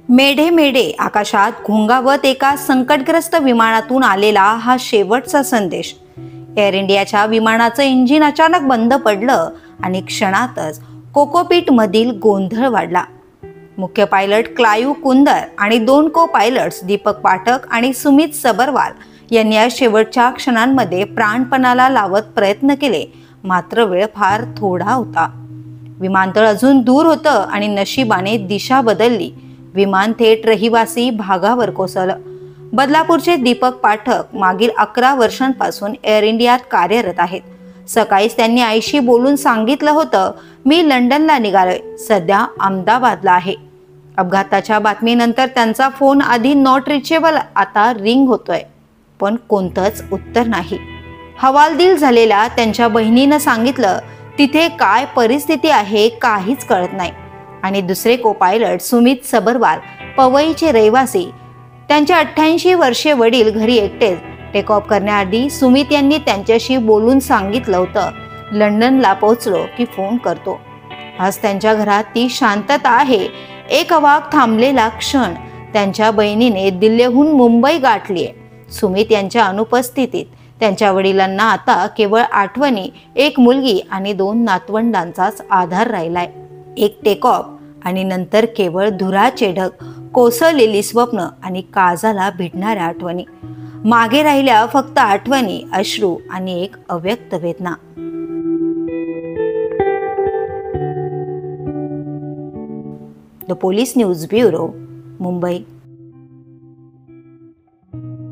मेढे मेढे आकाशात घोंगावत एका संकटग्रस्त विमानातून आलेला हा शेवटचा संदेश। एअर इंडियाच्या विमानाचं इंजिन अचानक बंद पडलं आणि क्षणातच कोकोपीट मधील गोंधळ वाढला। मुख्य पायलट क्लायू कुंदर आणि दोन को पायलट्स दीपक पाठक आणि सुमित सबरवाल यांनी या शेवटच्या क्षणांमध्ये प्राणपणाला लावत प्रयत्न केले, मात्र वेळ फार थोडा होता। विमानतळ अजून दूर होतं आणि नशिबाने दिशा बदलली। विमान थेट रहिवासी भागावर कोसळलं। बदलापूरचे दीपक पाठक मागील 11 वर्षांपासून एअर इंडियात कार्यरत आहेत। सकाळीच त्यांनी आईशी बोलून सांगितलं होतं, मी लंडनला निघालोय, सध्या अहमदाबादला आहे। अपघाताच्या बातमीनंतर त्यांचा फोन आधी नॉट रिचेबल आता रिंग होतोय, पण कोणतंच उत्तर नाही। हवालदिल झालेल्या त्यांच्या बहिणीनं सांगितलं, तिथे काय परिस्थिती आहे काहीच कळत नाही। आणि दुसरे को पायलट सुमित सबरवाल पवईचे रहिवासी, त्यांचे 88 वर्षीय वडील घरी एकटेच। टेक ऑफ करण्याआधी सुमित यांनी त्यांच्याशी बोलून सांगितलं होतं, लंडनला पोहोचलो की फोन करतो। आज त्यांच्या घरात ती शांतता आहे। एक अवाक थांबलेला क्षण। त्यांच्या बहिणीने दिल्लीहून मुंबई गाठलीये। सुमित यांच्या अनुपस्थितीत त्यांच्या वडिलांना आता केवळ आठवणी, एक मुलगी आणि 2 नातवंडांचाच आधार राहिलाय। एक टेक ऑफ आणि नंतर केवळ धुराचे ढग, कोसळलेली स्वप्न आणि काळजाला भिडणाऱ्या आठवणी। मागे राहिल्या फक्त आठवणी, अश्रू आणि एक अव्यक्त वेदना। The police news bureau, Mumbai.